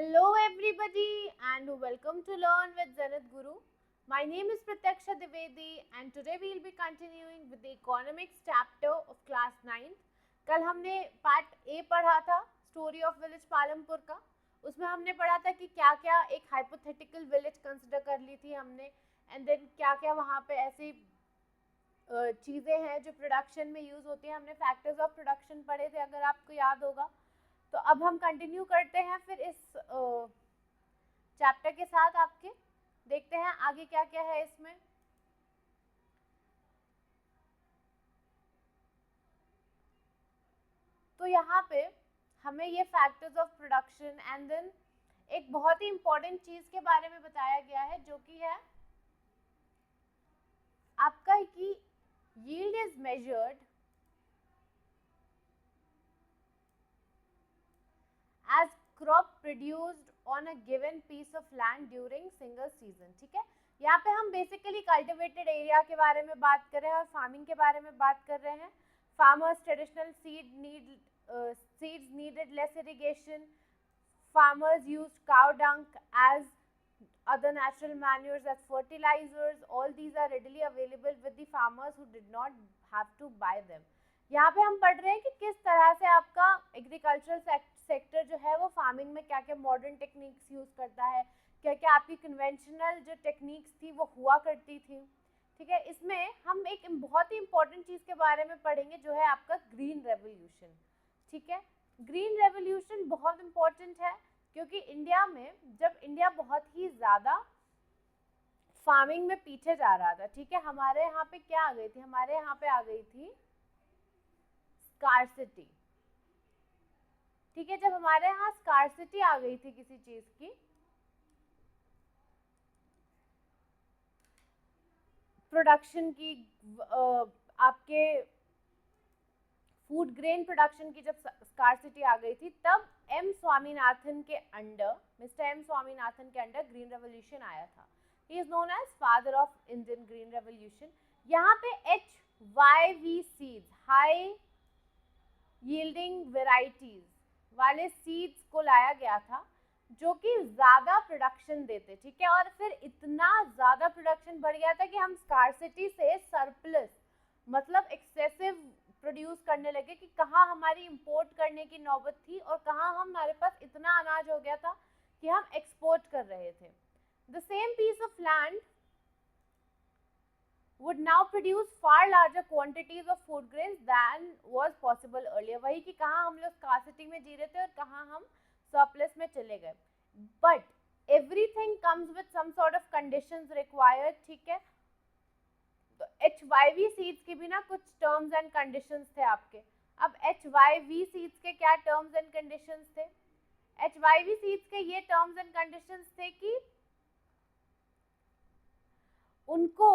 Hello everybody and welcome to Learn with Zenith Guru. My name is Pratyaksha Divedi and today we will be continuing with the economics chapter of class 9th. कल हमने part A पढ़ा था story of village Palampur का. उसमें हमने पढ़ा था कि क्या क्या एक हाइपोथेटिकल विलेज कंसिडर कर ली थी हमने एंड देन क्या क्या वहाँ पे ऐसी चीज़ें हैं जो प्रोडक्शन में यूज़ होती हैं. हमने फैक्टर्स ऑफ प्रोडक्शन पढ़े थे अगर आपको याद होगा. तो अब हम कंटिन्यू करते हैं फिर इस चैप्टर के साथ. आपके देखते हैं आगे क्या क्या है इसमें. तो यहाँ पे हमें ये factors of production and then एक बहुत ही इंपॉर्टेंट चीज के बारे में बताया गया है जो कि है आपका कि yield is measured as crop produced on a given piece of land during single season. ठीक है, यहाँ पे हम बेसिकली कल्टिवेटेड एरिया के बारे में बात कर रहे हैं और फार्मिंग के बारे में बात कर रहे हैं. Farmers traditional seeds needed less irrigation. Farmers used cow dung as other natural manures as fertilizers. All these are readily available with the farmers who did not have to buy them. यहाँ पे हम पढ़ रहे हैं कि किस तरह से आपका एग्रीकल्चरल सेक्टर जो है वो फार्मिंग में क्या क्या मॉडर्न टेक्निक्स यूज़ करता है, क्या क्या आपकी कन्वेंशनल जो टेक्निक्स थी वो हुआ करती थी. ठीक है, इसमें हम एक बहुत ही इंपॉर्टेंट चीज़ के बारे में पढ़ेंगे जो है आपका ग्रीन रेवोल्यूशन. ठीक है, ग्रीन रेवोल्यूशन बहुत इंपॉर्टेंट है क्योंकि इंडिया में जब इंडिया बहुत ही ज़्यादा फार्मिंग में पीछे जा रहा था, ठीक है, हमारे यहाँ पे क्या आ गई थी, हमारे यहाँ पे आ गई थी स्कार्सिटी. ठीक है, जब हमारे यहाँ स्कार्सिटी आ गई थी किसी चीज की, प्रोडक्शन की, आपके फूड ग्रेन प्रोडक्शन की जब स्कार्सिटी आ गई थी, तब एम स्वामीनाथन के अंडर, मिस्टर एम स्वामीनाथन के अंडर ग्रीन रेवोल्यूशन आया था. He is known as father of Indian green revolution. यहाँ पे HYV seeds, high yielding varieties वाले सीड्स को लाया गया था जो कि ज़्यादा प्रोडक्शन देते. ठीक है, और फिर इतना ज़्यादा प्रोडक्शन बढ़ गया था कि हम स्कार्सिटी से सरप्लस मतलब एक्सेसिव प्रोड्यूस करने लगे कि कहाँ हमारी इंपोर्ट करने की नौबत थी और कहाँ हमारे पास इतना अनाज हो गया था कि हम एक्सपोर्ट कर रहे थे. The same piece of land would now produce far larger quantities of food grains than was possible earlier. वही कि कहाँ हम लोग स्कार्सिटी में जी रहे थे और कहाँ हम सरप्लस में चले गए. But everything comes with some sort of conditions required. ठीक है, तो HYV सीड्स के भी ना कुछ टर्म्स एंड कंडीशंस थे आपके. अब HYV सीड्स के क्या टर्म्स एंड कंडीशंस थे? HYV सीड्स के ये टर्म्स एंड कंडीशंस थे कि उनको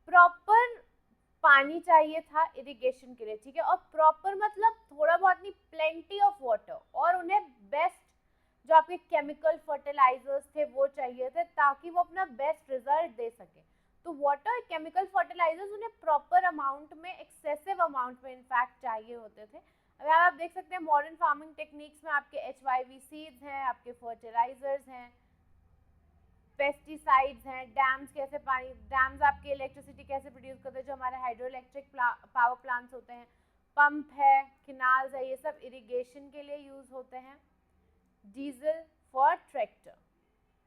प्रॉपर पानी चाहिए था इरिगेशन के लिए. ठीक है, और प्रॉपर मतलब थोड़ा बहुत नहीं, प्लेंटी ऑफ वाटर, और उन्हें बेस्ट जो आपके केमिकल फर्टिलाइजर्स थे वो चाहिए थे ताकि वो अपना बेस्ट रिजल्ट दे सके. तो वाटर, केमिकल फर्टिलाइजर्स उन्हें प्रॉपर अमाउंट में, एक्सेसिव अमाउंट में इनफैक्ट चाहिए होते थे. अगर आप देख सकते हैं मॉडर्न फार्मिंग टेक्निक्स में आपके HYV सीड्स हैं, आपके फर्टिलाइजर्स हैं, पेस्टिसाइड्स हैं, डैम्स कैसे पानी, डैम्स आपके इलेक्ट्रिसिटी कैसे प्रोड्यूस करते हैं, जो हमारे हाइड्रो इलेक्ट्रिक पावर प्लांट्स होते हैं, पंप है, किनाल्स है, ये सब इरिगेशन के लिए यूज होते हैं. Diesel for tractor.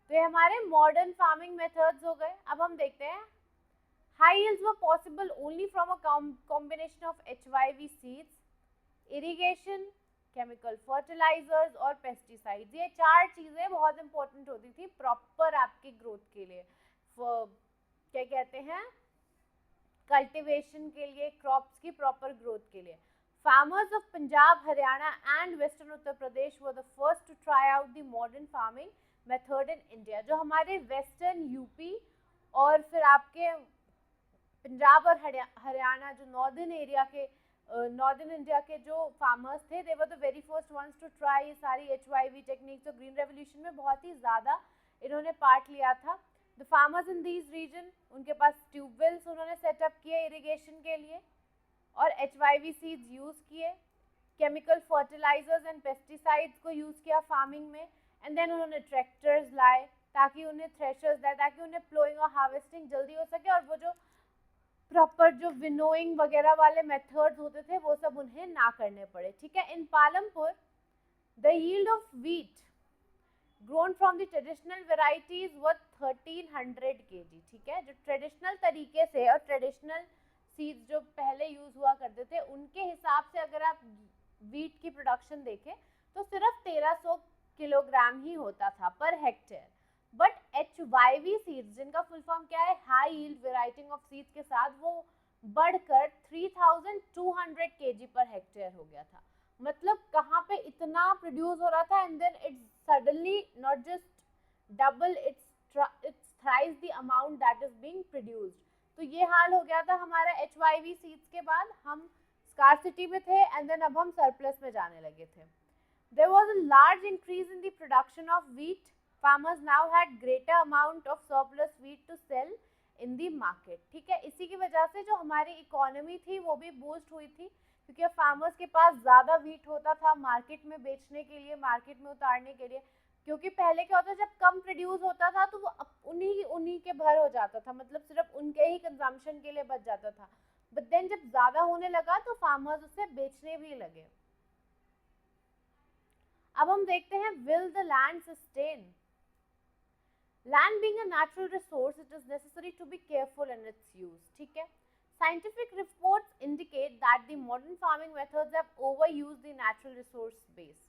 तो ये हमारे मॉडर्न फार्मिंग मेथड्स हो गए. अब हम देखते हैं high yields were possible only from a combination of HYV seeds, irrigation, chemical fertilisers और पेस्टिसाइड्स. ये चार चीज़ें बहुत इंपॉर्टेंट होती थी प्रॉपर आपकी ग्रोथ के लिए, क्या कहते हैं, कल्टीवेशन के लिए, क्रॉप्स की प्रॉपर ग्रोथ के लिए. Farmers of Punjab, Haryana and western Uttar Pradesh were the first to try out the modern farming method in India. जो हमारे वेस्टर्न यूपी और फिर आपके पंजाब और हरियाणा, जो नॉर्दर्न एरिया के, नॉर्दर्न इंडिया के जो फार्मर्स थे, they were the very first ones to try ये सारी HYV टेक्निक्स. तो ग्रीन रेवोल्यूशन में बहुत ही ज़्यादा इन्होंने पार्ट लिया था. The farmers in these region, उनके पास ट्यूबवेल्स उन्होंने सेटअप किए इरिगेशन के लिए और HYV सीड्स यूज़ किए. केमिकल फर्टिलाइजर्स एंड पेस्टिसाइड्स को यूज़ किया फार्मिंग में. एंड देन उन्होंने ट्रैक्टर्स लाए ताकि उन्हें थ्रेशर्स लाए ताकि उन्हें प्लोइंग और हार्वेस्टिंग जल्दी हो सके और वो जो प्रॉपर जो विनोइंग वगैरह वाले मेथड्स होते थे वो सब उन्हें ना करने पड़े, ठीक है। In Palampur the yield of wheat grown from the traditional varieties were 1300 kg, ठीक है। जो ट्रेडिशनल तरीके से और ट्रेडिशनल सीड्स जो पहले यूज हुआ करते थे उनके हिसाब से अगर आप वीट की प्रोडक्शन देखें तो सिर्फ 1300 किलोग्राम ही होता था per hectare. But HYV seeds जिनका फुल फॉर्म क्या है, high yield variety of seeds के साथ वो बढ़कर 3200 kg पर हेक्टेयर हो गया था। मतलब कहाँ पे इतना प्रोड्यूस हो रहा था and then it's suddenly not just double, it's thrice the amount that is being produced। तो ये हाल हो गया था हमारा HYV सीड्स के बाद, हम scarcity में थे एंड देन अब हम सरप्लस में जाने लगे थे। There was a large increase in the production of wheat. Farmers now had greater amount of surplus wheat to sell in the market, ठीक है। इसी की वजह से जो हमारी इकोनॉमी थी वो भी बूस्ट हुई थी क्योंकि फार्मर्स के पास ज़्यादा वीट होता था मार्केट में बेचने के लिए, मार्केट में उतारने के लिए। क्योंकि पहले क्या होता, जब कम प्रोड्यूस होता था तो वो उन्हीं के भर हो जाता था, मतलब सिर्फ उनके ही कंजम्पशन के लिए बच जाता था। बट देन जब ज़्यादा होने लगा तो फार्मर्स उसे बेचने भी लगे। अब हम देखते हैं will the land sustain. Land being a natural resource it is necessary to be careful in its use, ठीक है। Scientific reports indicate that the modern farming methods have overused the natural resource base.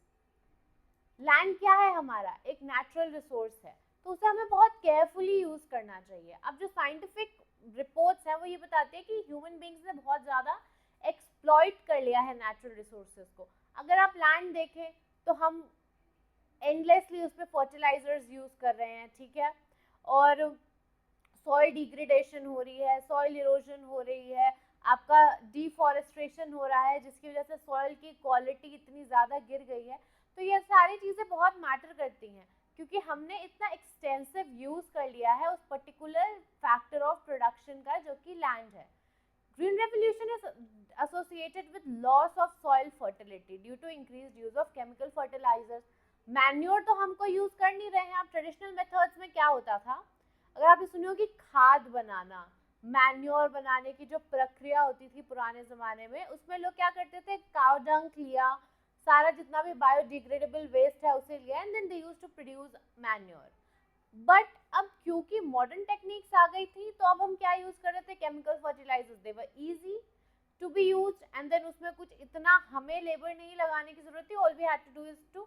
Land क्या है हमारा, एक natural resource है, तो उसे हमें बहुत केयरफुली यूज करना चाहिए। अब जो साइंटिफिक रिपोर्ट्स हैं वो ये बताते हैं कि ह्यूमन बींग्स ने बहुत ज़्यादा एक्सप्लॉइट कर लिया है नेचुरल रिसोर्सेज को। अगर आप लैंड देखें तो हम एंडलेसली उस पर फर्टिलाइजर्स यूज कर रहे हैं, ठीक है, और सॉइल डिग्रेडेशन हो रही है, सॉइल इरोजन हो रही है, आपका डिफॉरेस्टेशन हो रहा है जिसकी वजह से सॉइल की क्वालिटी इतनी ज़्यादा गिर गई है। तो ये सारी चीज़ें बहुत मैटर करती हैं क्योंकि हमने इतना एक्सटेंसिव यूज़ कर लिया है उस पर्टिकुलर फैक्टर ऑफ प्रोडक्शन का जो कि लैंड है। Green revolution is associated with loss of soil fertility due to increased use of chemical fertilisers. Manure तो हमको यूज़ कर नहीं रहे हैं। अब ट्रेडिशनल मेथड्स में क्या होता था, अगर आपने सुनी होगी खाद बनाना, मैन्योर बनाने की जो प्रक्रिया होती थी पुराने ज़माने में, उसमें लोग क्या करते थे, काउ डंक लिया, सारा जितना भी बायोडिग्रेडेबल वेस्ट है उसे लिया and then they used to produce manure. But अब क्योंकि मॉडर्न टेक्निक्स आ गई थी तो अब हम क्या यूज़ कर रहे थे, chemical fertilisers. They were easy to be used and then उसमें कुछ इतना हमें लेबर नहीं लगाने की ज़रूरत थी। All we had to do is to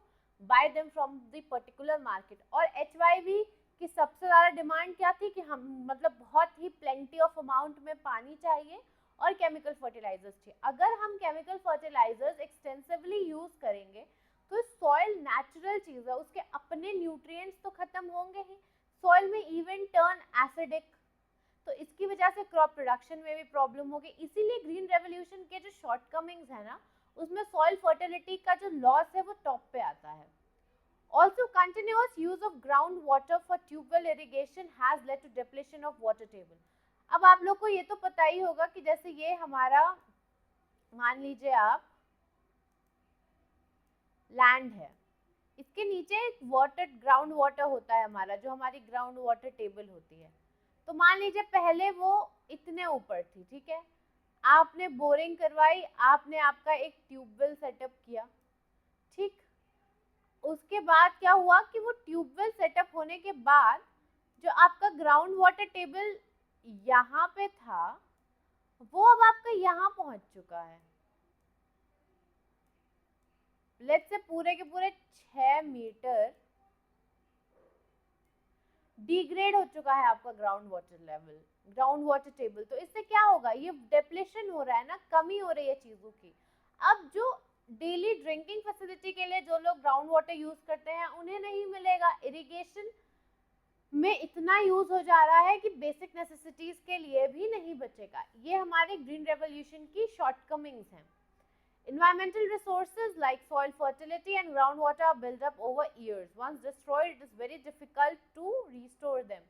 buy them from the particular market. और HYV की सबसे ज़्यादा डिमांड क्या थी कि हम मतलब बहुत ही प्लेंटी ऑफ अमाउंट में पानी चाहिए और केमिकल फर्टिलाइजर्स चाहिए। अगर हम केमिकल फर्टिलाइजर्स एक्सटेंसिवली यूज़ करेंगे तो सॉइल नेचुरल चीज़ है, उसके अपने न्यूट्रिएंट्स तो खत्म होंगे ही, सॉइल में इवन टर्न एसिडिक, तो इसकी वजह से क्रॉप प्रोडक्शन में भी प्रॉब्लम होगी। इसीलिए ग्रीन रेवोल्यूशन के जो शॉर्टकमिंग्स है ना उसमें सॉइल फर्टिलिटी का जो लॉस है वो टॉप पे आता है। Also, continuous use of groundwater for tubewell irrigation has led to depletion of water table. अब आप लोग को ये तो पता ही होगा कि जैसे ये हमारा मान लीजिए आप लैंड है, इसके नीचे वाटर ग्राउंड वाटर होता है हमारा, जो हमारी ग्राउंड वाटर टेबल होती है। तो मान लीजिए पहले वो इतने ऊपर थी, ठीक है, आपने बोरिंग करवाई, आपने आपका एक ट्यूबवेल सेटअप किया, ठीक। उसके बाद क्या हुआ कि वो ट्यूबवेल सेटअप होने के बाद जो आपका ग्राउंड वाटर टेबल यहाँ पे था वो अब आपका यहाँ पहुंच चुका है। लेट्स से पूरे के पूरे 6 मीटर डिग्रेड हो चुका है आपका ground water level, ground water table. तो इससे क्या होगा, ये डिप्लेशन हो रहा है ना, कमी हो रही है चीजों की। अब जो डेली ड्रिंकिंग फैसिलिटी के लिए जो लोग ग्राउंड वाटर यूज करते हैं उन्हें नहीं मिलेगा। इरिगेशन में इतना यूज हो जा रहा है कि बेसिक नेसेसिटीज के लिए भी नहीं बचेगा। ये हमारे ग्रीन रेवोल्यूशन की शॉर्टकमिंग्स हैं। Environmental resources like soil fertility and groundwater are built up over years. Once destroyed, it is very difficult to restore them.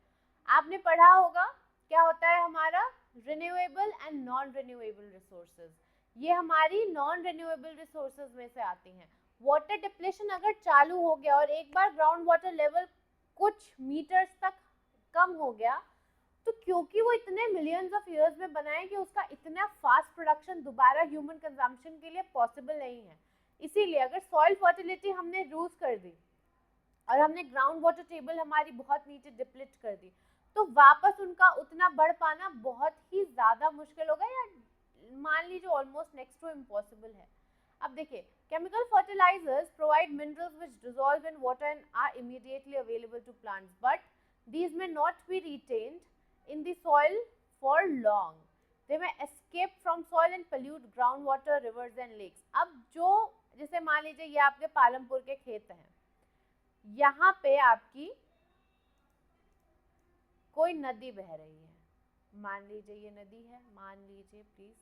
आपने पढ़ा होगा क्या होता है हमारा renewable and non renewable resources। ये हमारी non renewable resources में से आती हैं। वाटर डिप्लेशन अगर चालू हो गया और एक बार ग्राउंड वाटर लेवल कुछ मीटर्स तक कम हो गया, तो क्योंकि वो इतने मिलियंस ऑफ ईयर्स में बना है कि उसका इतना फास्ट प्रोडक्शन दोबारा ह्यूमन कंजम्पशन के लिए पॉसिबल नहीं है। इसीलिए अगर सॉइल फर्टिलिटी हमने लूज कर दी और हमने ग्राउंड वाटर टेबल हमारी बहुत नीचे डिप्लीट कर दी, तो वापस उनका उतना बढ़ पाना बहुत ही ज़्यादा मुश्किल होगा, या मान लीजिए ऑलमोस्ट नेक्स्ट टू इम्पॉसिबल है। अब देखिए, chemical fertilizers provide minerals which dissolve in water and are immediately available to plants, but these may not be retained in the soil for long. They may escape from soil and pollute groundwater, rivers and lakes. अब जो जैसे मान लीजिए ये आपके पालमपुर के खेत हैं, यहाँ पे आपकी कोई नदी बह रही है, मान लीजिए ये नदी है, मान लीजिए प्लीज,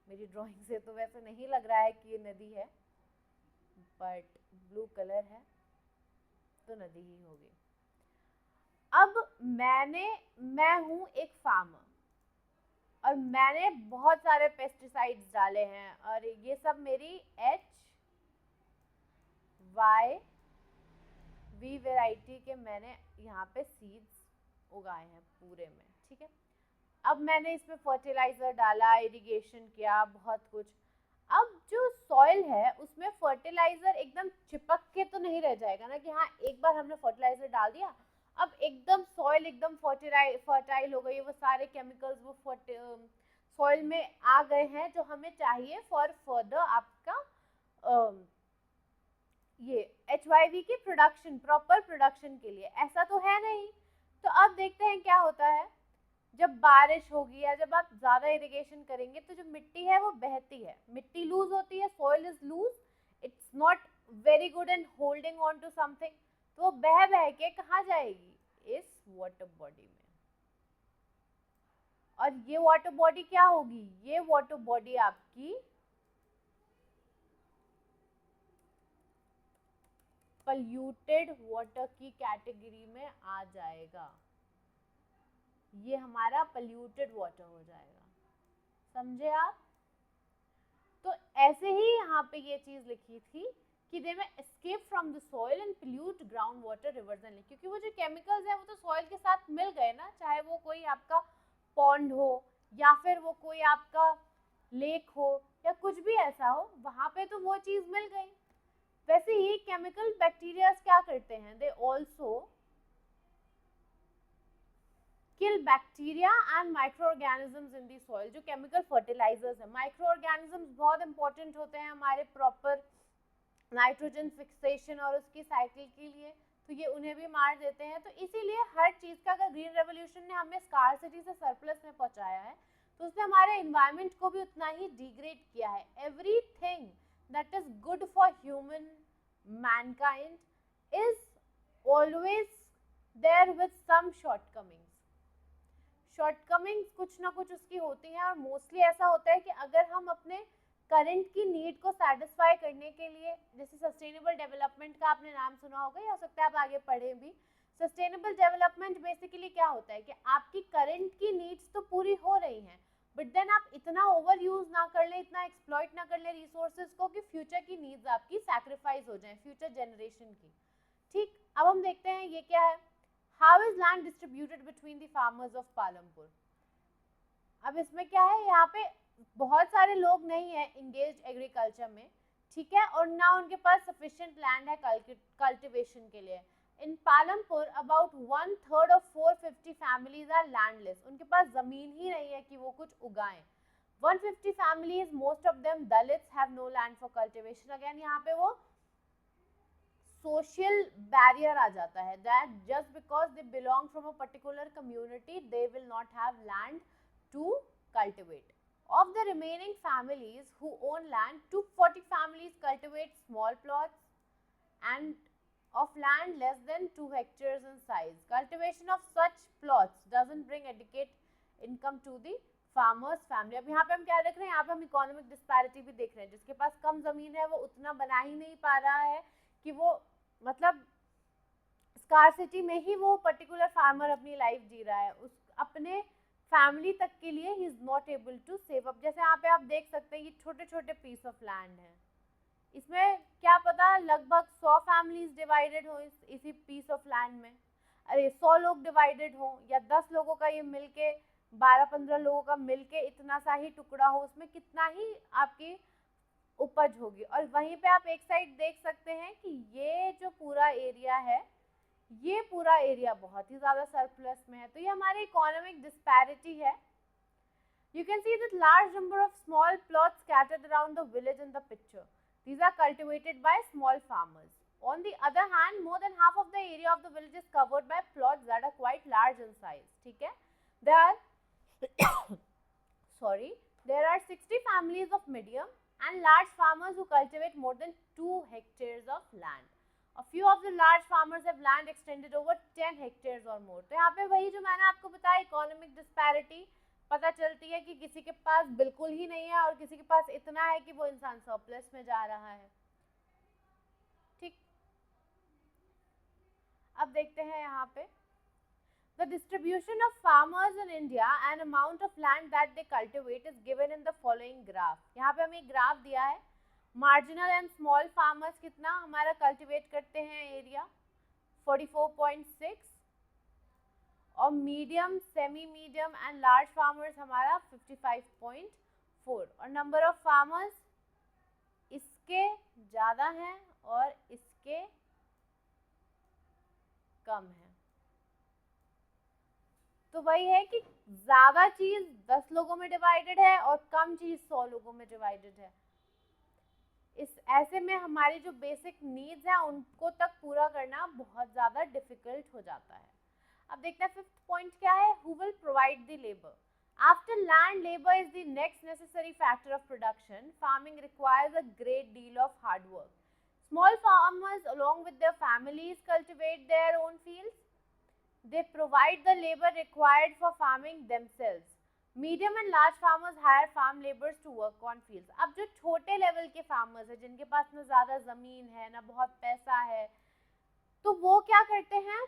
मेरी ड्राइंग से तो वैसे नहीं लग रहा है कि ये नदी है, बट ब्लू कलर है तो नदी ही होगी। अब मैं हूँ एक फार्मर और मैंने बहुत सारे पेस्टिसाइड्स डाले हैं और ये सब मेरी HYV वैरायटी के मैंने यहाँ पे सीड्स उगाए हैं पूरे में, ठीक है। अब मैंने इसमें फर्टिलाइजर डाला, इरिगेशन किया, बहुत कुछ। अब जो सॉइल है उसमें फर्टिलाइजर एकदम चिपक के तो नहीं रह जाएगा ना कि हाँ एक बार हमने फर्टिलाइजर डाल दिया अब एकदम सॉइल एकदम फर्टाइल हो गई, वो सारे केमिकल्स वो सॉइल में आ गए हैं जो हमें चाहिए फॉर फर्दर आपका ये HYV की प्रोडक्शन, प्रॉपर प्रोडक्शन के लिए। ऐसा तो है नहीं। तो अब देखते हैं क्या होता है जब बारिश होगी या जब आप ज्यादा इरिगेशन करेंगे तो जो मिट्टी है वो बहती है, मिट्टी लूज होती है, soil is loose, it's not very good in holding on to something, तो वो बह बह के कहाँ जाएगी, इस वाटर बॉडी में। और ये वाटर बॉडी क्या होगी, ये वाटर बॉडी आपकी पॉल्यूटेड वाटर की कैटेगरी में आ जाएगा, ये हमारा पॉल्यूटेड वाटर हो जाएगा, समझे आप। तो ऐसे ही यहाँ पे ये चीज लिखी थी कि दे में escape from the soil and pollute ground water, reverse and lake, क्योंकि वो जो केमिकल्स है वो तो सॉइल के साथ मिल गए ना, चाहे वो कोई आपका पॉन्ड हो या फिर वो कोई आपका लेक हो या कुछ भी ऐसा हो, वहां पे तो वो चीज मिल गई। वैसे ही केमिकल बैक्टीरिया क्या करते हैं, they also kill bacteria and microorganisms in the soil. जो केमिकल फर्टिलाइजर्स है, माइक्रोऑर्गेनिजम्स बहुत इंपॉर्टेंट होते हैं हमारे प्रॉपर नाइट्रोजन फिक्सेशन और उसकी साइकिल के लिए, तो ये उन्हें भी मार देते हैं। तो इसीलिए हर चीज का, अगर ग्रीन रेवोल्यूशन ने हमें स्कार्सिटी से सरप्लस में पहुंचाया है तो उसने हमारे एनवायरनमेंट को भी उतना ही डिग्रेड किया है। Everything that is good for human mankind is always there with some shortcomings. Shortcomings कुछ ना कुछ उसकी होती हैं और मोस्टली ऐसा होता है कि अगर हम अपने करंट की नीड को सेटिस्फाई करने के लिए, जैसे सस्टेनेबल डेवलपमेंट का आपने नाम सुना होगा या हो सकता है आप आगे पढ़े भी। सस्टेनेबल डेवलपमेंट बेसिकली क्या होता है कि आपकी करंट की नीड्स तो पूरी हो रही हैं, बट देन आप इतना ओवर यूज ना कर ले, इतना एक्सप्लॉइट ना कर ले रिसोर्सेज को कि फ्यूचर की नीड्स आपकी सैक्रिफाइस हो जाए, फ्यूचर जनरेशन की। ठीक, अब हम देखते हैं ये क्या है, how is land distributed between the farmers of Palampur. अब इसमें क्या है, यहाँ पे बहुत सारे लोग नहीं है इंगेज एग्रीकल्चर में, ठीक है, और ना उनके पास सफिशिएंट लैंड है कल्टीवेशन के लिए। In Palampur about 1/3 of 450 families are landless, उनके पास जमीन ही नहीं है कि वो कुछ उगाएं। 150 families, most of them Dalits, have no land for cultivation. Again यहाँ पे वो सोशल बैरियर आ जाता है, that just because they belong from a particular community they will not have land to cultivate. Of the remaining families who own land, 240 families cultivate small plots and of land less than 2 hectares in size. Cultivation of such plots doesn't bring adequate income to the farmer's family. अब यहाँ पे हम क्या देख रहे हैं, यहाँ पे हम इकोनॉमिक डिस्पैरिटी भी देख रहे हैं। जिसके पास कम जमीन है वो उतना बना ही नहीं पा रहा है कि वो मतलब स्कार्सिटी में ही वो पर्टिकुलर फार्मर अपनी लाइफ जी रहा है, उस अपने फैमिली तक के लिए ही is not able to save up. जैसे यहाँ पे आप देख सकते हैं ये छोटे छोटे पीस ऑफ लैंड है, इसमें क्या पता लगभग 100 फैमिलीज डिवाइडेड हो इसी पीस ऑफ लैंड में, अरे 100 लोग डिवाइडेड हो या 10 लोगों का ये मिलके 12-15 लोगों का मिलके इतना सा ही टुकड़ा हो, उसमें कितना ही आपकी उपज होगी। और वहीं पे आप एक साइड देख सकते हैं कि ये जो पूरा एरिया है, ये पूरा एरिया बहुत ही ज़्यादा सरप्लस में है। तो ये हमारी इकोनॉमिक डिस्पैरिटी है। You can see that large number of small plots scattered around the village in the picture. These are cultivated by small farmers. On the other hand, more than half of the area of the village is covered by plots that are quite large in size. ठीक है? There are there are 60 families of medium and large farmers who cultivate more than 2 hectares of land. A few of the large farmers have land extended over 10 hectares or more. तो यहाँ पे वही जो मैंने आपको बताया इकोनॉमिक डिस्पैरिटी पता चलती है कि किसी के पास बिल्कुल ही नहीं है और किसी के पास इतना है कि वो इंसान सरप्लस में जा रहा है। ठीक, अब देखते हैं यहाँ पे The distribution of farmers in India and amount of land that they cultivate is given in the following graph. यहाँ पे हमें ग्राफ दिया है, मार्जिनल एंड स्मॉल फार्मर्स कितना हमारा कल्टिवेट करते हैं एरिया 44.6 और medium, semi medium and large farmers हमारा 55.4 और नंबर ऑफ फार्मर्स इसके ज़्यादा हैं और इसके कम है। तो वही है कि ज़्यादा चीज़ 10 लोगों में डिवाइडेड है और कम चीज़ 100 लोगों में डिवाइडेड है। इस ऐसे में हमारी जो बेसिक नीड्स हैं उनको तक पूरा करना बहुत ज़्यादा डिफ़िकल्ट हो जाता है। अब देखते हैं फिफ्थ पॉइंट क्या है, who will provide the labour. After land, labor is the next necessary factor of production. Farming requires a great deal of hard work. Small farmers, along with their families, cultivate their own fields. They provide the labor required for farming themselves. Medium and large farmers hire farm laborers to work on fields. अब जो छोटे level के farmers हैं जिनके पास ना ज़्यादा ज़मीन है ना बहुत पैसा है, तो वो क्या करते हैं,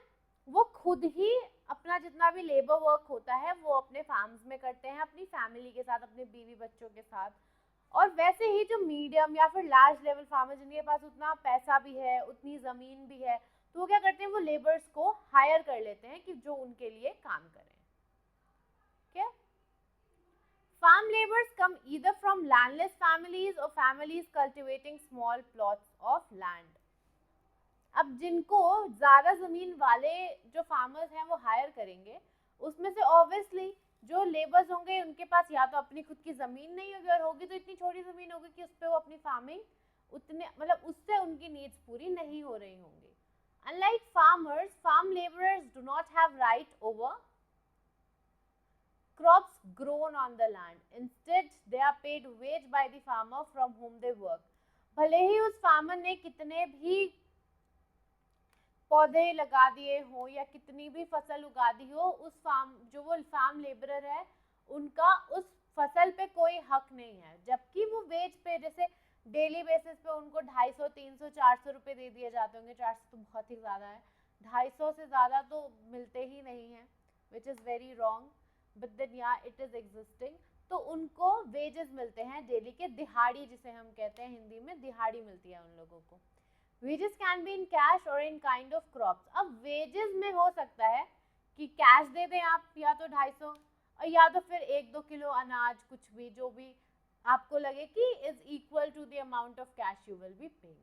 वो खुद ही अपना जितना भी लेबर वर्क होता है वो अपने फार्म्स में करते हैं अपनी फैमिली के साथ, अपने बीवी बच्चों के साथ। और वैसे ही जो मीडियम या फिर लार्ज लेवल फार्मर जिनके पास उतना पैसा भी है, उतनी ज़मीन भी है, तो वो क्या करते हैं, वो लेबर्स को हायर कर लेते हैं कि जो उनके लिए काम करें। क्या farm laborers come either from landless families or families cultivating small plots of land. अब जिनको ज़्यादा ज़मीन वाले जो फार्मर्स हैं वो हायर करेंगे, उसमें से ऑब्वियसली जो लेबर्स होंगे उनके पास या तो अपनी खुद की ज़मीन नहीं होगी और होगी तो इतनी छोटी ज़मीन होगी कि उस पर वो अपनी फार्मिंग उतने मतलब उससे उनकी नीड्स पूरी नहीं हो रही होंगी। Unlike farmers, farm laborers do not have right over crops grown on the land. Instead, they are paid wage by the farmer from whom they work. भले ही उस फार्मर ने कितने भी पौधे लगा दिए हो या कितनी भी फसल उगा दी हो, उस फार्म जो वो फार्म लेबरर है उनका उस फसल पे कोई हक नहीं है, जबकि वो वेज पे जैसे डेली बेसिस पे उनको 250, 300, 400 रुपये दे दिए जाते होंगे। 400 तो बहुत ही ज़्यादा है, 250 से ज़्यादा तो मिलते ही नहीं हैं, which is very wrong, but then yeah it is existing. तो उनको वेजेस मिलते हैं डेली के, दिहाड़ी जिसे हम कहते हैं हिंदी में, दिहाड़ी मिलती है उन लोगों को। Wages can be in cash और इन काइंड ऑफ क्रॉप्स। अब वेजेस में हो सकता है कि कैश दे दें आप या तो 250 और या तो फिर 1-2 किलो अनाज, कुछ भी जो भी आपको लगे कि is equal to the amount of cash you will be paying.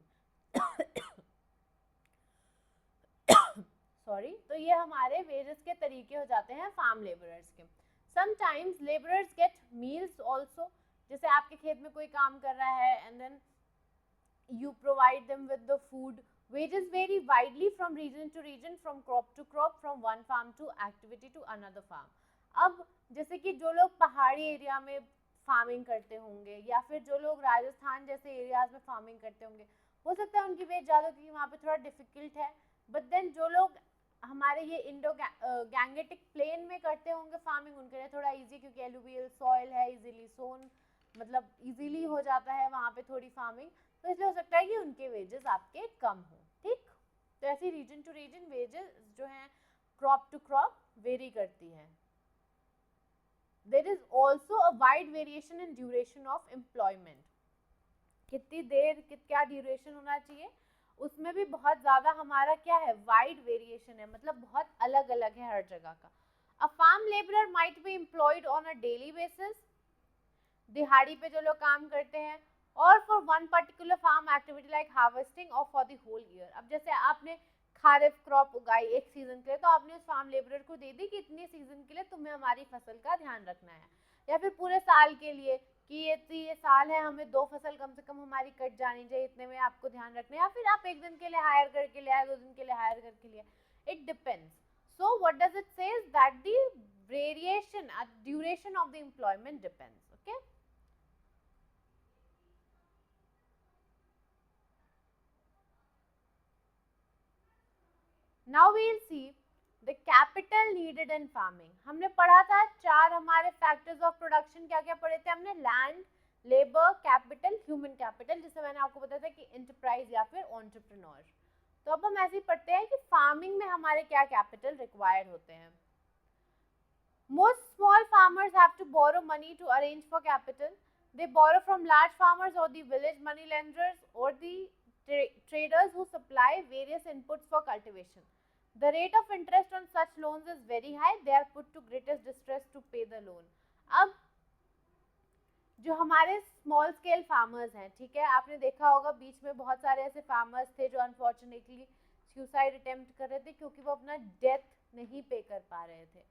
Sorry, तो ये हमारे वेजेस के तरीके हो जाते हैं फार्म लेबरर्स के। Sometimes labourers get meals also, जैसे आपके खेत में कोई काम कर रहा है and then you provide them with the food. Wages vary widely from region to region, from crop to crop, from one farm to activity to another farm. अब जैसे कि जो लोग पहाड़ी एरिया में फार्मिंग करते होंगे या फिर जो लोग राजस्थान जैसे एरियाज में फार्मिंग करते होंगे, हो सकता है उनकी वेज ज़्यादा क्योंकि वहाँ पे थोड़ा डिफिकल्ट है। बट देन जो लोग हमारे ये इंडो गैंगेटिक प्लेन में करते होंगे फार्मिंग, उनके लिए थोड़ा इजी क्योंकि एलुवियल सॉइल है, इजीली सोन मतलब इजीली हो जाता है वहाँ पे थोड़ी फार्मिंग, तो इसलिए हो सकता है कि उनके वेजेस आपके कम हो। ठीक, तो ऐसे रीजन टू रीजन वेजेस जो हैं क्रॉप टू क्रॉप वेरी करती हैं। There is also a wide variation in duration of employment. कितनी देर क्या ड्यूरेशन होना चाहिए, उसमें भी बहुत ज़्यादा हमारा क्या है, वाइड वेरिएशन है, मतलब बहुत अलग अलग है हर जगह का. A farm labourer might be employed on a daily basis, दिहाड़ी पे जो लोग काम करते हैं, और for one particular farm activity like harvesting और फॉर द होल ईयर. अब जैसे आपने खारिफ क्रॉप उगाई एक सीजन के लिए, तो आपने उस फार्म लेबरर को दे दी कि इतनी सीजन के लिए तुम्हें हमारी फसल का ध्यान रखना है, या फिर पूरे साल के लिए कि ये साल है, हमें 2 फसल कम से कम हमारी कट जानी चाहिए, इतने में आपको ध्यान रखना है, या फिर आप एक दिन के लिए हायर करके ले आए, 2 दिन के लिए हायर करके लिए, it depends. So what does it says that the variation duration of the employment depends. Okay, Now we'll see the capital needed in farming. हमने पढ़ा था 4 हमारे factors of production, क्या क्या पढ़े थे हमने, land, labor, capital, human capital, जिसे मैंने आपको बताया था कि enterprise या फिर entrepreneur. तो अब हम ऐसे ही पढ़ते हैं कि farming में हमारे क्या capital required होते हैं. Most small farmers have to borrow money to arrange for capital. They borrow from large farmers or the village money lenders or the traders who supply various inputs for cultivation. The rate of interest on such loans is very high. They are put to greatest distress to pay the loan. अब जो हमारे small scale farmers हैं, ठीक है, आपने देखा होगा बीच में बहुत सारे ऐसे फार्मर्स थे जो अनफॉर्चुनेटली सुसाइड अटेम्प्ट कर रहे थे क्योंकि वो अपना डेथ नहीं पे कर पा रहे थे.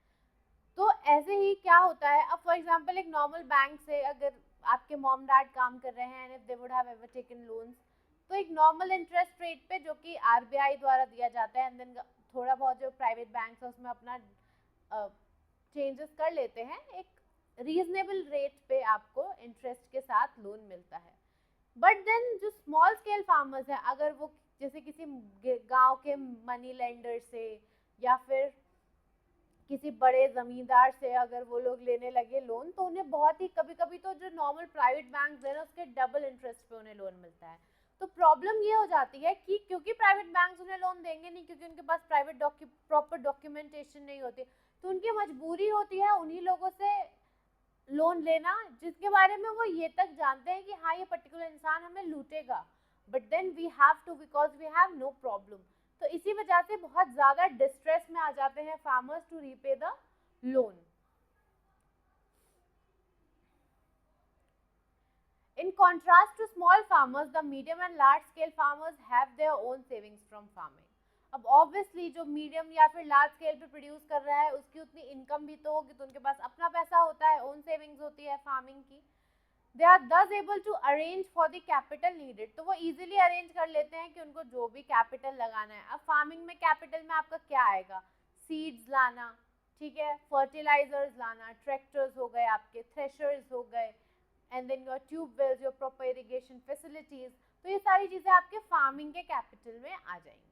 तो ऐसे ही क्या होता है, अब फॉर एग्जांपल एक नॉर्मल बैंक से अगर आपके मॉम डैड काम कर रहे हैं, and if they would have ever taken loans, तो एक नॉर्मल इंटरेस्ट रेट पे जो कि आरबीआई द्वारा दिया जाता है, एंड देन थोड़ा बहुत जो प्राइवेट बैंक्स है उसमें अपना चेंजेस कर लेते हैं, एक रीजनेबल रेट पे आपको इंटरेस्ट के साथ लोन मिलता है. बट देन जो स्मॉल स्केल फार्मर्स हैं, अगर वो जैसे किसी गांव के मनी लेंडर से या फिर किसी बड़े जमींदार से अगर वो लोग लेने लगे लोन, तो उन्हें बहुत ही कभी कभी तो जो नॉर्मल प्राइवेट बैंक है ना उसके डबल इंटरेस्ट पे उन्हें लोन मिलता है. तो प्रॉब्लम ये हो जाती है कि क्योंकि प्राइवेट बैंक उन्हें लोन देंगे नहीं, क्योंकि उनके पास प्रॉपर डॉक्यूमेंटेशन नहीं होती, तो उनकी मजबूरी होती है उन्हीं लोगों से लोन लेना जिसके बारे में वो ये तक जानते हैं कि हाँ ये पर्टिकुलर इंसान हमें लूटेगा, but then we have to because we have no problem. तो इसी वजह से बहुत ज़्यादा डिस्ट्रेस में आ जाते हैं farmers to repay the loan. In contrast to small farmers, the medium and large scale farmers have their own savings from farming. अब ऑब्वियसली जो मीडियम या फिर लार्ज स्केल पे प्रोड्यूस कर रहा है उसकी उतनी इनकम भी तो होगी, तो उनके पास अपना पैसा होता है, ओन सेविंग्स होती है फार्मिंग की. They are thus able to arrange for the capital needed. तो वो इजीली अरेंज कर लेते हैं कि उनको जो भी कैपिटल लगाना है. अब फार्मिंग में कैपिटल में आपका क्या आएगा, सीड्स लाना, ठीक है, फर्टिलाइजर्स लाना, ट्रैक्टर्स हो गए आपके, थ्रेशर्स हो गए, and then your tube wells, your proper irrigation facilities. तो ये सारी चीजें आपके फार्मिंग के कैपिटल में आ जाएंगी.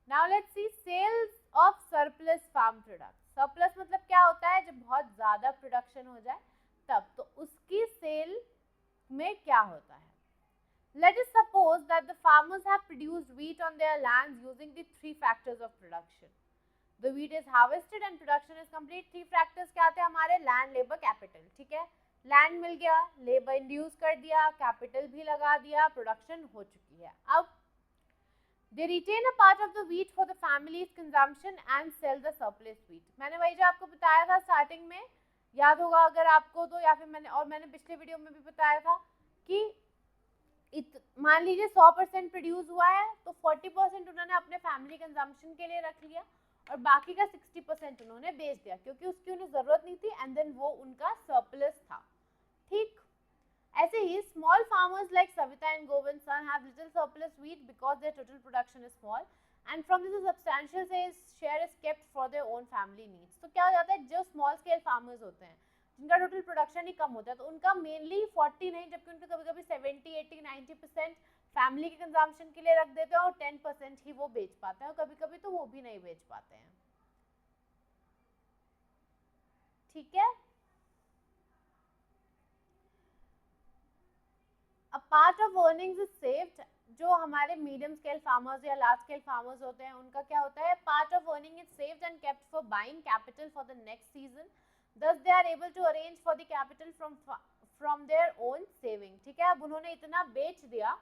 Now let's see sales of surplus farm products. Surplus मतलब क्या होता है, जब बहुत ज्यादा प्रोडक्शन हो जाए तब, तो उसकी सेल में क्या होता है. Let us suppose that the farmers have produced wheat on their lands using the 3 factors of production. The wheat is harvested and production is complete. 3 factors क्या थे हमारे, लैंड, लेबर, कैपिटल. ठीक है, लैंड मिल गया, लेबर इंड्यूस कर दिया, capital भी लगा दिया, प्रोडक्शन हो चुकी है. अब they retain a part of the wheat for the family's consumption and sell the surplus wheat. मैंने वही जो आपको बताया था स्टार्टिंग में, याद होगा अगर आपको तो, या फिर मैंने पिछले वीडियो में भी बताया था कि मान लीजिए 100% प्रोड्यूस हुआ है, तो 40% उन्होंने अपने फैमिली कंजम्पशन के लिए रख लिया और बाकी का 60% उन्होंने बेच दिया क्योंकि उसकी उन्हें जरूरत नहीं थी, एंड देन वो उनका सरप्लस था. ठीक ऐसे ही small farmers like Savita and Govind son have little surplus wheat because their total production is small and from this substantial share is kept for their own family needs. तो क्या हो जाता है, जो स्मॉल स्केल फार्मर्स होते हैं जिनका टोटल प्रोडक्शन ही कम होता है, तो उनका मेनली 40 नहीं, जबकि उनका कभी कभी 70, 80, 90% फैमिली के कंजम्पशन के लिए रख देते हैं और 10% ही वो बेच पाते हैं, और कभी कभी तो वो भी नहीं बेच पाते हैं. ठीक है, a part of earnings is saved. जो हमारे मीडियम स्केल फार्मर्स या लार्ज स्केल फार्मर्स होते हैं उनका क्या होता है, part of earning is saved and kept for buying capital for the next season. Thus they are able to arrange for the capital from their own saving, ठीक है। अब उन्होंने इतना बेच दिया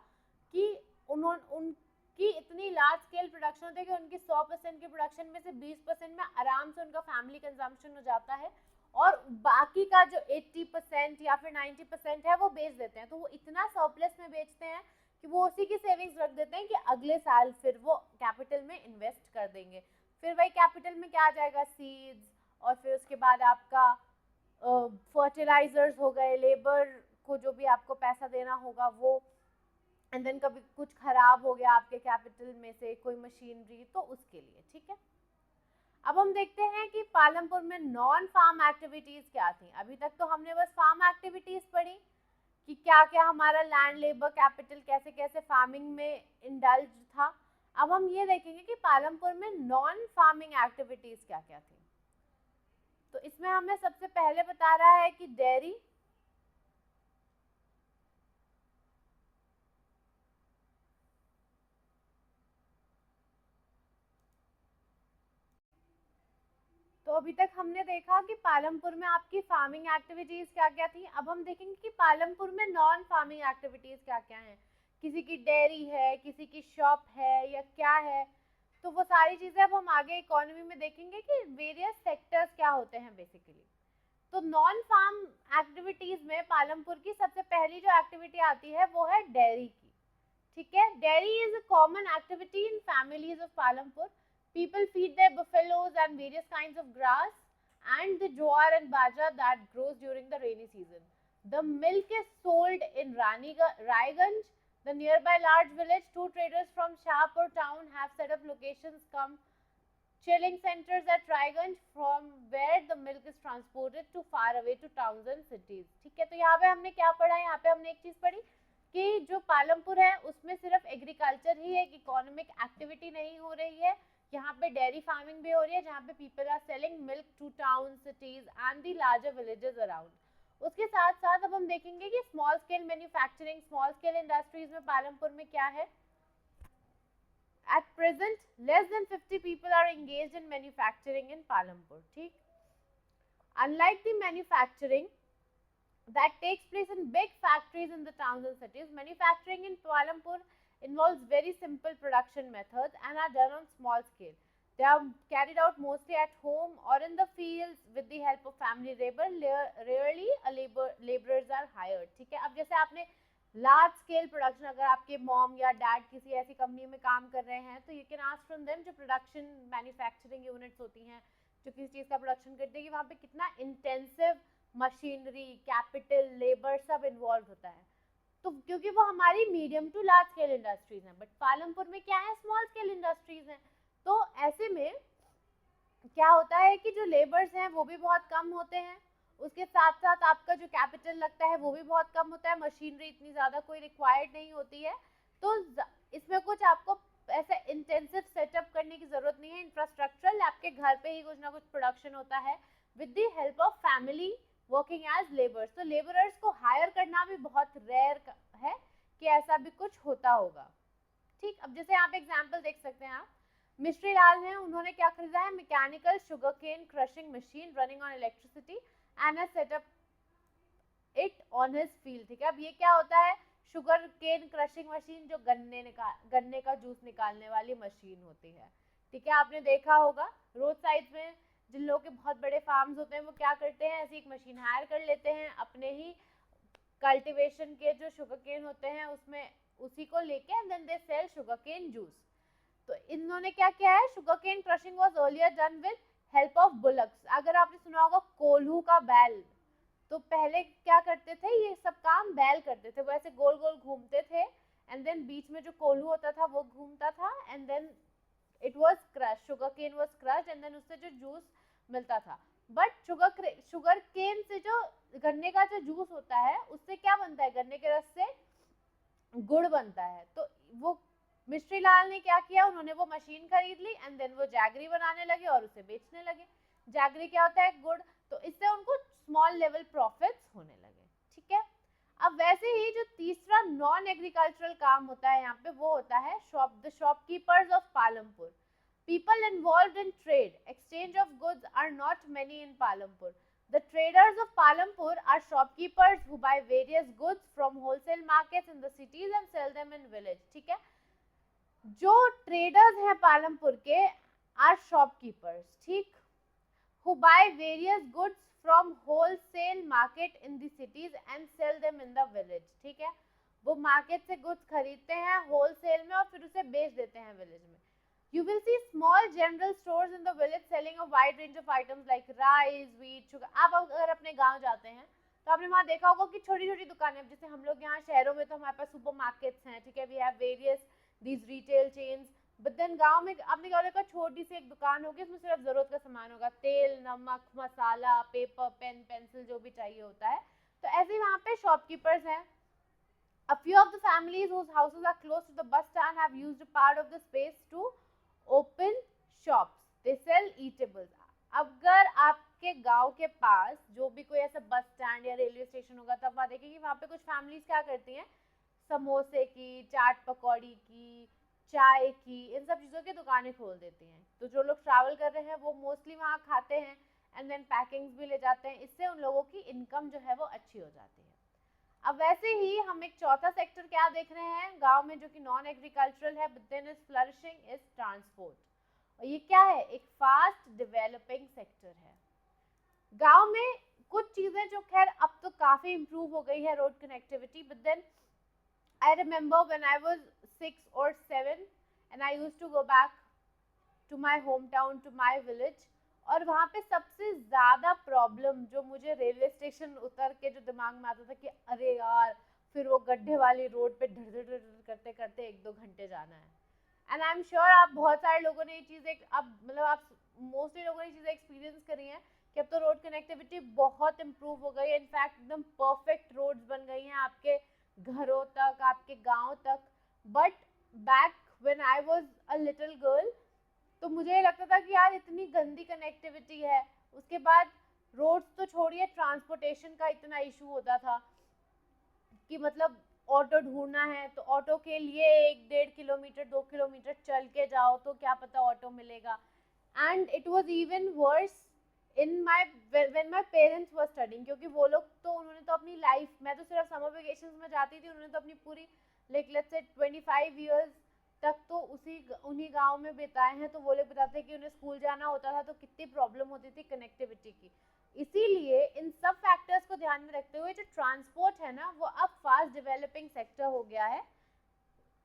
कि उनकी इतनी लार्ज स्केल प्रोडक्शन होती है कि उनकी 100% की प्रोडक्शन में से 20% में आराम से उनका फैमिली कंजम्पशन हो जाता है, और बाकी का जो 80% या फिर 90% है वो बेच देते हैं। तो वो इतना सरप्लस में बेचते हैं कि वो उसी की सेविंग्स रख देते हैं कि अगले साल फिर वो कैपिटल में इन्वेस्ट कर देंगे। फिर वही कैपिटल में क्या आ जाएगा, सीड्स, और फिर उसके बाद आपका फर्टिलाइजर्स हो गए, लेबर को जो भी आपको पैसा देना होगा वो, एंड देन कभी कुछ खराब हो गया आपके कैपिटल में से कोई मशीनरी, तो उसके लिए, ठीक है। अब हम देखते हैं कि पालमपुर में नॉन फार्म एक्टिविटीज क्या थी। अभी तक तो हमने बस फार्म एक्टिविटीज पढ़ी कि क्या क्या हमारा लैंड, लेबर, कैपिटल कैसे कैसे फार्मिंग में इंडल्ज था। अब हम ये देखेंगे कि पालमपुर में नॉन फार्मिंग एक्टिविटीज क्या क्या थी। तो इसमें हमें सबसे पहले बता रहा है कि डेयरी, तो अभी तक हमने देखा कि पालमपुर में आपकी फार्मिंग एक्टिविटीज क्या क्या थी। अब हम देखेंगे कि पालमपुर में नॉन फार्मिंग एक्टिविटीज क्या क्या हैं। किसी की डेयरी है, किसी की शॉप है, या क्या है, तो वो सारी चीजें अब हम आगे इकोनॉमी में देखेंगे कि वेरियस सेक्टर्स क्या होते हैं बेसिकली। तो नॉन फार्म एक्टिविटीज में पालमपुर की सबसे पहली जो एक्टिविटी आती है वो है डेयरी की, ठीक है। Dairy is a common activity in families of Palampur. People feed their buffaloes and various kinds of grass and the jowar and bajra that grows during the rainy season. The milk is sold in Raiganj, the nearby large village. Two traders from Shahpur town have set up locations come chilling centers at Raiganj from where the milk is transported to far away to towns and cities. ठीक है, तो यहाँ पे हमने क्या पढ़ा है, यहाँ पे हमने एक चीज पढ़ी कि जो पालमपुर है उसमें सिर्फ एग्रीकल्चर ही एक इकोनॉमिक एक्टिविटी नहीं हो रही है, यहाँ पे डेयरी फार्मिंग भी हो रही है, जहाँ पे people are selling milk to town, cities and the larger villages around. उसके साथ साथ अब हम देखेंगे कि small scale manufacturing, small scale industries में पालमपुर में क्या है। At present, less than 50 people are engaged in manufacturing in Palampur. ठीक? Unlike the manufacturing that takes place in big factories in the towns and cities, manufacturing in Palampur involves very simple production methods and are done on small scale. They are carried out mostly at home or in the fields with the help of family labor. Rarely laborers are hired. ठीक है, अब जैसे आपने large scale production, अगर आपके mom या dad किसी ऐसी कंपनी में काम कर रहे हैं तो you can ask from them, जो प्रोडक्शन मैन्युफैक्चरिंग यूनिट्स होती हैं जो किसी चीज़ का प्रोडक्शन करती है, कि वहाँ पे कितना इंटेंसिव मशीनरी, कैपिटल, लेबर सब इन्वॉल्व होता है। तो क्योंकि वो हमारी medium to large scale industries हैं, बट पालमपुर में क्या है, स्मॉल स्केल इंडस्ट्रीज हैं। तो ऐसे में क्या होता है कि जो लेबर्स हैं वो भी बहुत कम होते हैं, उसके साथ साथ आपका जो कैपिटल लगता है वो भी बहुत कम होता है, मशीनरी इतनी ज़्यादा कोई रिक्वायर्ड नहीं होती है। तो इसमें कुछ आपको ऐसे इंटेंसिव सेटअप करने की ज़रूरत नहीं है, इंफ्रास्ट्रक्चरल आपके घर पे ही कुछ ना कुछ प्रोडक्शन होता है with the help of family working as labours. तो लेबरर्स को हायर करना भी बहुत रेयर है कि ऐसा भी कुछ होता होगा। ठीक, अब जैसे यहाँ पे एग्जाम्पल देख सकते हैं आप, मिस्ट्री लाल हैं, उन्होंने क्या खरीदा है, mechanical sugar cane crushing machine running on electricity and has set up it on his field. ठीक है, अब ये क्या होता है, शुगर केन क्रशिंग मशीन, जो गन्ने का जूस निकालने वाली मशीन होती है। ठीक है, आपने देखा होगा रोड साइड में जिन लोगों के बहुत बड़े फार्म्स होते हैं वो क्या करते हैं, ऐसी एक मशीन हायर कर लेते हैं, अपने ही कल्टीवेशन के जो शुगर केन होते हैं उसमें उसी को लेके and then they sell sugar cane juice. तो इन्होंने क्या किया है, sugar cane crushing was earlier done with help of bullocks. अगर आपने सुना होगा कोल्हू का बैल, तो पहले क्या करते थे, ये सब काम बैल करते थे, वो ऐसे गोल गोल घूमते थे एंड देन बीच में जो कोल्हू होता था वो घूमता था and then it was crush, sugar cane was crushed and then उससे जो जूस मिलता था। बट शुगर केन से जो गन्ने का जो जूस होता है उससे क्या बनता है, गन्ने के रस से गुड़ बनता है। तो वो मिस्ट्री लाल ने क्या किया, उन्होंने वो मशीन खरीद ली एंड देन वो जैगरी बनाने लगे और उसे बेचने लगे। जैगरी क्या होता है, गुड़, तो इससे उनको स्मॉल लेवल प्रॉफिट्स होने लगे। ठीक है, अब वैसे ही जो तीसरा नॉन एग्रीकल्चरल काम होता है यहाँ पे वो होता है the shopkeepers of Palampur. People involved in trade, exchange of goods are not many in Palampur. The traders of Palampur are shopkeepers who buy various goods from wholesale markets in the cities and sell them in village. ठीक है, जो traders हैं पालमपुर के are shopkeepers, ठीक, who buy various goods from wholesale market in the cities and sell them in the village. ठीक है, वो market से गुड्स खरीदते हैं होलसेल में और फिर उसे बेच देते हैं विलेज में. You will see small general stores in the village selling a wide range of items like rice, wheat, sugar. आप अगर अपने गांव जाते हैं तो आपने वहाँ देखा होगा कि छोटी छोटी दुकानें, जैसे हम लोग यहाँ शहरों में तो हमारे पास सुपर मार्केट्स हैं, ठीक है, we have various these retail chains, but then गांव में आपने क्या देखा, छोटी सी एक दुकान होगी, उसमें सिर्फ जरूरत का सामान होगा, तेल, नमक, मसाला, पेपर, पेन, पेंसिल, जो भी चाहिए होता है. तो ऐसे ही वहाँ पे शॉपकीपर्स हैं. A few of the families whose houses are close to the bus stand have used a part of the space to open shops. They sell eatables. अगर आपके गांव के पास जो भी कोई ऐसा बस स्टैंड या रेलवे स्टेशन होगा, तब वहाँ देखेंगे वहाँ पे कुछ फैमिलीज क्या करती हैं, समोसे की, चाट पकौड़ी की, चाय की, इन सब चीज़ों की दुकानें खोल देती हैं. तो जो लोग ट्रैवल कर रहे हैं वो मोस्टली वहाँ खाते हैं एंड देन पैकिंग्स भी ले जाते हैं. इससे उन लोगों की इनकम जो है वो अच्छी हो जाती है. अब वैसे ही हम एक चौथा सेक्टर क्या देख रहे हैं गांव में, जो कि नॉन एग्रीकल्चरल है, but then is flourishing, is transport. और ये क्या है, एक फास्ट डेवलपिंग सेक्टर है. गांव में कुछ चीजें जो खैर अब तो काफी इम्प्रूव हो गई है, road connectivity, but then I remember when I was 6 or 7 and I used to go back to my home town, to my village, और वहाँ पे सबसे ज़्यादा प्रॉब्लम जो मुझे रेलवे स्टेशन उतर के जो दिमाग में आता था कि अरे यार फिर वो गड्ढे वाली रोड पे ढड़ ढड़ ढड़ करते करते 1-2 घंटे जाना है. एंड आई एम श्योर आप बहुत सारे लोगों ने ये चीज़ अब मतलब आप मोस्टली लोगों ने ये चीज़ें एक्सपीरियंस करी हैं कि अब तो रोड कनेक्टिविटी बहुत इम्प्रूव हो गई है. इनफैक्ट एकदम परफेक्ट रोड्स बन गई हैं आपके घरों तक, आपके गाँव तक. But back when I was a little girl तो मुझे लगता था कि यार इतनी गंदी कनेक्टिविटी है. उसके बाद रोड्स तो छोड़िए, ट्रांसपोर्टेशन का इतना इशू होता था कि मतलब ऑटो ढूंढना है तो ऑटो के लिए 1-1.5 किलोमीटर 2 किलोमीटर चल के जाओ तो क्या पता ऑटो मिलेगा. And it was even worse in my when my parents were studying, क्योंकि वो लोग तो उन्होंने तो अपनी लाइफ, मैं तो सिर्फ समर वेकेशंस में जाती थी, उन्होंने तो अपनी पूरी लाइक लेट्स से 25 इयर्स तक तो उन्हीं गांव में बिताए हैं. तो वो लोग बताते हैं कि उन्हें स्कूल जाना होता था तो कितनी प्रॉब्लम होती थी कनेक्टिविटी की. इसीलिए इन सब फैक्टर्स को ध्यान में रखते हुए जो ट्रांसपोर्ट है ना, वो अब फास्ट डेवलपिंग सेक्टर हो गया है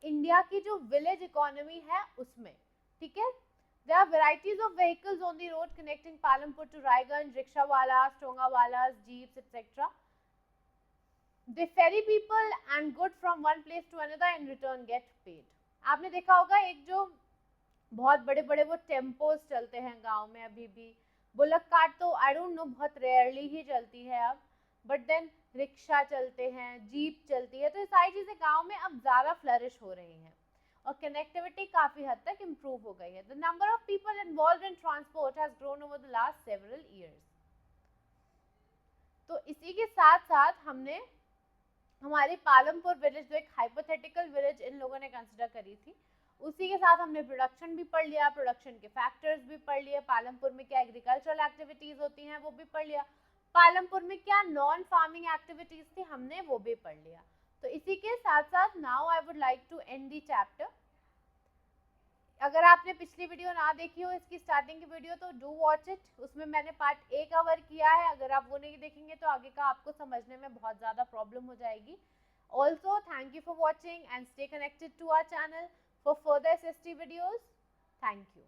इंडिया की जो विलेज इकोनॉमी है उसमें. ठीक है, there are varieties of vehicles on the road connecting Palampur to Raiganj, rickshawalas, tongawalas, jeeps, etc. They ferry people and goods from one place to another and return get paid. आपने देखा होगा एक जो बहुत बड़े बड़े वो टेम्पोज चलते हैं गांव में अभी भी. बुलक कार्ट तो आई डोंट नो, बहुत रेयरली ही चलती है अब, बट देन रिक्शा चलते हैं, जीप चलती है. तो ये सारी चीज़ें गांव में अब ज़्यादा फ्लरिश हो रही हैं और कनेक्टिविटी काफ़ी हद तक इम्प्रूव हो गई है. The number of people involve in transport has grown over the last several years. तो इसी के साथ साथ हमने हमारी पालमपुर विलेज, जो एक हाइपोथेटिकल विलेज इन लोगों ने कंसिडर करी थी, उसी के साथ हमने प्रोडक्शन भी पढ़ लिया, प्रोडक्शन के फैक्टर्स भी पढ़ लिए, पालमपुर में क्या एग्रीकल्चरल एक्टिविटीज होती हैं वो भी पढ़ लिया, पालमपुर में क्या नॉन फार्मिंग एक्टिविटीज थी हमने वो भी पढ़ लिया. तो इसी के साथ साथ now I would like to end the chapter. अगर आपने पिछली वीडियो ना देखी हो, इसकी स्टार्टिंग की वीडियो, तो डू वॉच इट. उसमें मैंने पार्ट ए कवर किया है. अगर आप वो नहीं देखेंगे तो आगे का आपको समझने में बहुत ज़्यादा प्रॉब्लम हो जाएगी. Also, thank you for watching and stay connected to our channel for further SST videos. Thank you.